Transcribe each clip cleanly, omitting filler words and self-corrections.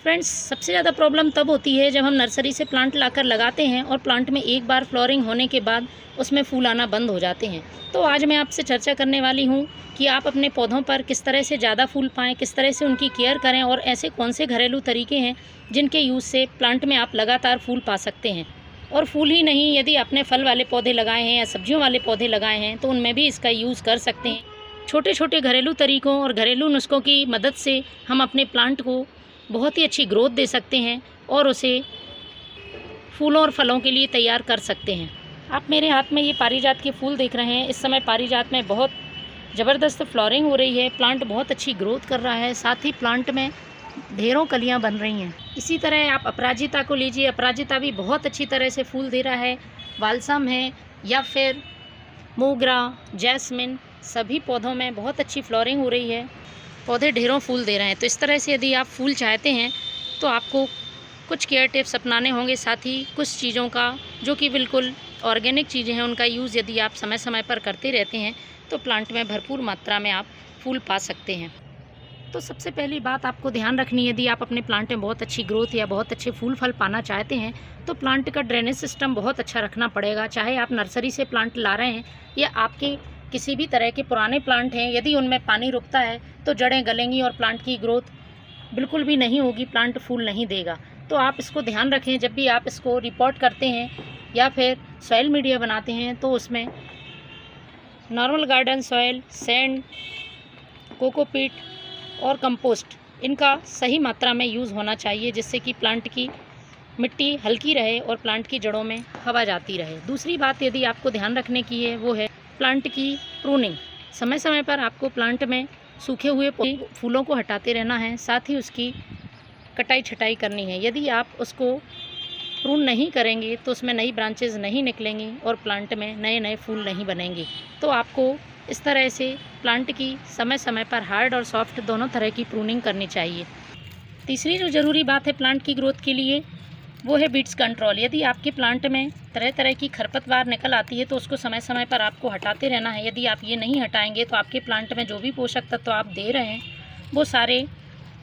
Friends, सबसे ज़्यादा problem तब होती है जब हम नर्सरी से प्लांट लाकर लगाते हैं और प्लांट में एक बार फ्लोरिंग होने के बाद उसमें फूल आना बंद हो जाते हैं। तो आज मैं आपसे चर्चा करने वाली हूँ कि आप अपने पौधों पर किस तरह से ज़्यादा फूल पाएँ, किस तरह से उनकी केयर करें और ऐसे कौन से घरेलू तरीके हैं जिनके यूज़ से प्लांट में आप लगातार फूल पा सकते हैं। और फूल ही नहीं, यदि आपने फल वाले पौधे लगाए हैं या सब्जियों वाले पौधे लगाए हैं तो उनमें भी इसका यूज़ कर सकते हैं। छोटे छोटे घरेलू तरीकों और घरेलू नुस्ख़ों की मदद से हम अपने प्लांट को बहुत ही अच्छी ग्रोथ दे सकते हैं और उसे फूलों और फलों के लिए तैयार कर सकते हैं। आप मेरे हाथ में ये पारिजात के फूल देख रहे हैं। इस समय पारिजात में बहुत ज़बरदस्त फ्लावरिंग हो रही है। प्लांट बहुत अच्छी ग्रोथ कर रहा है, साथ ही प्लांट में ढेरों कलियां बन रही हैं। इसी तरह आप अपराजिता को लीजिए, अपराजिता भी बहुत अच्छी तरह से फूल दे रहा है। बालसम है या फिर मोगरा, जैस्मिन, सभी पौधों में बहुत अच्छी फ्लावरिंग हो रही है। पौधे ढेरों फूल दे रहे हैं। तो इस तरह से यदि आप फूल चाहते हैं तो आपको कुछ केयर टिप्स अपनाने होंगे, साथ ही कुछ चीज़ों का जो कि बिल्कुल ऑर्गेनिक चीज़ें हैं उनका यूज़ यदि आप समय समय पर करते रहते हैं तो प्लांट में भरपूर मात्रा में आप फूल पा सकते हैं। तो सबसे पहली बात आपको ध्यान रखनी है, यदि आप अपने प्लांट में बहुत अच्छी ग्रोथ या बहुत अच्छे फूल फल पाना चाहते हैं तो प्लांट का ड्रेनेज सिस्टम बहुत अच्छा रखना पड़ेगा। चाहे आप नर्सरी से प्लांट ला रहे हैं या आपके किसी भी तरह के पुराने प्लांट हैं, यदि उनमें पानी रुकता है तो जड़ें गलेंगी और प्लांट की ग्रोथ बिल्कुल भी नहीं होगी, प्लांट फूल नहीं देगा। तो आप इसको ध्यान रखें। जब भी आप इसको रिपोर्ट करते हैं या फिर सॉइल मीडिया बनाते हैं तो उसमें normal garden soil, sand, cocopeat और कंपोस्ट, इनका सही मात्रा में यूज़ होना चाहिए जिससे कि प्लांट की मिट्टी हल्की रहे और प्लांट की जड़ों में हवा जाती रहे। दूसरी बात यदि आपको ध्यान रखने की है वो है प्लांट की प्रूनिंग। समय समय पर आपको प्लांट में सूखे हुए फूलों को हटाते रहना है, साथ ही उसकी कटाई छटाई करनी है। यदि आप उसको प्रून नहीं करेंगे तो उसमें नई ब्रांचेज नहीं निकलेंगी और प्लांट में नए नए फूल नहीं बनेंगे। तो आपको इस तरह से प्लांट की समय समय पर हार्ड और सॉफ्ट दोनों तरह की प्रूनिंग करनी चाहिए। तीसरी जो ज़रूरी बात है प्लांट की ग्रोथ के लिए वो है बीट्स कंट्रोल। यदि आपके प्लांट में तरह तरह की खरपतवार निकल आती है तो उसको समय समय पर आपको हटाते रहना है। यदि आप ये नहीं हटाएंगे तो आपके प्लांट में जो भी पोषक तत्व आप दे रहे हैं वो सारे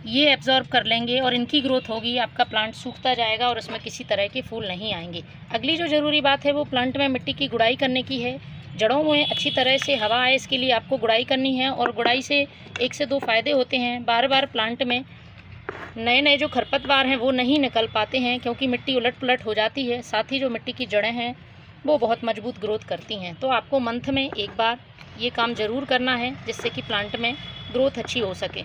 ये एब्जॉर्ब कर लेंगे और इनकी ग्रोथ होगी, आपका प्लांट सूखता जाएगा और उसमें किसी तरह के फूल नहीं आएंगे। अगली जो ज़रूरी बात है वो प्लांट में मिट्टी की गुड़ाई करने की है। जड़ों में अच्छी तरह से हवा आए इसके लिए आपको गुड़ाई करनी है और गुड़ाई से 1 से 2 फ़ायदे होते हैं। बार बार प्लांट में नए नए जो खरपतवार हैं वो नहीं निकल पाते हैं क्योंकि मिट्टी उलट पुलट हो जाती है। साथ ही जो मिट्टी की जड़ें हैं वो बहुत मजबूत ग्रोथ करती हैं। तो आपको मंथ में एक बार ये काम ज़रूर करना है जिससे कि प्लांट में ग्रोथ अच्छी हो सके।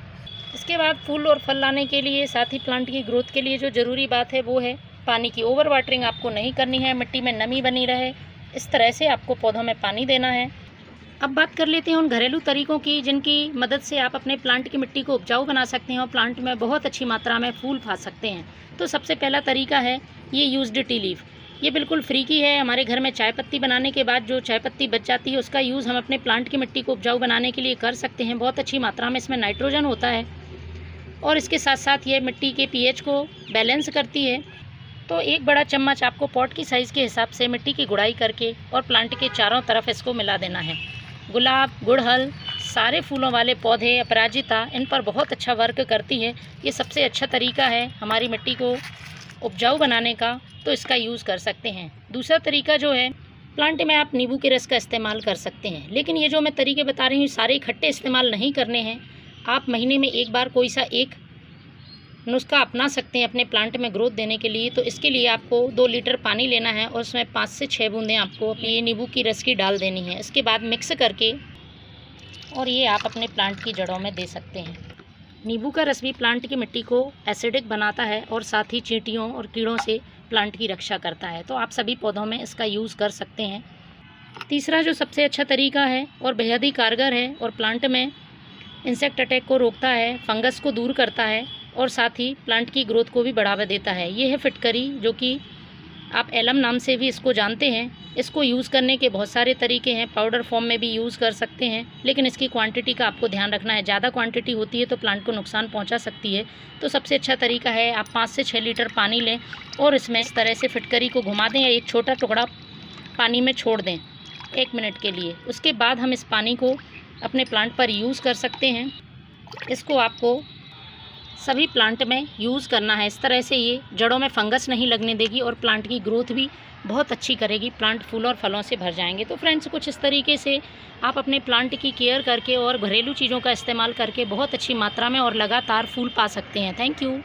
इसके बाद फूल और फल लाने के लिए, साथ ही प्लांट की ग्रोथ के लिए जो ज़रूरी बात है वो है पानी की ओवर वाटरिंग आपको नहीं करनी है। मिट्टी में नमी बनी रहे इस तरह से आपको पौधों में पानी देना है। अब बात कर लेते हैं उन घरेलू तरीकों की जिनकी मदद से आप अपने प्लांट की मिट्टी को उपजाऊ बना सकते हैं और प्लांट में बहुत अच्छी मात्रा में फूल पा सकते हैं। तो सबसे पहला तरीका है ये यूज्ड टी लीफ। ये बिल्कुल फ्री की है। हमारे घर में चाय पत्ती बनाने के बाद जो चाय पत्ती बच जाती है उसका यूज़ हम अपने प्लांट की मिट्टी को उपजाऊ बनाने के लिए कर सकते हैं। बहुत अच्छी मात्रा में इसमें नाइट्रोजन होता है और इसके साथ साथ ये मिट्टी के पीएच को बैलेंस करती है। तो एक बड़ा चम्मच आपको पॉट की साइज़ के हिसाब से मिट्टी की गुड़ाई करके और प्लांट के चारों तरफ इसको मिला देना है। गुलाब, गुड़हल, सारे फूलों वाले पौधे, अपराजिता, इन पर बहुत अच्छा वर्क करती है। ये सबसे अच्छा तरीका है हमारी मिट्टी को उपजाऊ बनाने का, तो इसका यूज़ कर सकते हैं। दूसरा तरीका जो है प्लांट में आप नींबू के रस का इस्तेमाल कर सकते हैं, लेकिन ये जो मैं तरीके बता रही हूँ सारे इकट्ठे इस्तेमाल नहीं करने हैं। आप महीने में एक बार कोई सा एक नुस्खा अपना सकते हैं अपने प्लांट में ग्रोथ देने के लिए। तो इसके लिए आपको 2 लीटर पानी लेना है और उसमें 5 से 6 बूंदें आपको ये नींबू की रस की डाल देनी है। इसके बाद मिक्स करके और ये आप अपने प्लांट की जड़ों में दे सकते हैं। नींबू का रस भी प्लांट की मिट्टी को एसिडिक बनाता है और साथ ही चींटियों और कीड़ों से प्लांट की रक्षा करता है। तो आप सभी पौधों में इसका यूज़ कर सकते हैं। तीसरा जो सबसे अच्छा तरीका है और बेहद ही कारगर है और प्लांट में इंसेक्ट अटैक को रोकता है, फंगस को दूर करता है और साथ ही प्लांट की ग्रोथ को भी बढ़ावा देता है, ये है फिटकरी, जो कि आप एलम नाम से भी इसको जानते हैं। इसको यूज़ करने के बहुत सारे तरीके हैं। पाउडर फॉर्म में भी यूज़ कर सकते हैं, लेकिन इसकी क्वांटिटी का आपको ध्यान रखना है। ज़्यादा क्वांटिटी होती है तो प्लांट को नुकसान पहुंचा सकती है। तो सबसे अच्छा तरीका है आप 5 से 6 लीटर पानी लें और इसमें इस तरह से फिटकरी को घुमा दें या एक छोटा टुकड़ा पानी में छोड़ दें 1 मिनट के लिए। उसके बाद हम इस पानी को अपने प्लांट पर यूज़ कर सकते हैं। इसको आपको सभी प्लांट में यूज़ करना है। इस तरह से ये जड़ों में फंगस नहीं लगने देगी और प्लांट की ग्रोथ भी बहुत अच्छी करेगी। प्लांट फूल और फलों से भर जाएंगे। तो फ्रेंड्स, कुछ इस तरीके से आप अपने प्लांट की केयर करके और घरेलू चीज़ों का इस्तेमाल करके बहुत अच्छी मात्रा में और लगातार फूल पा सकते हैं। Thank you.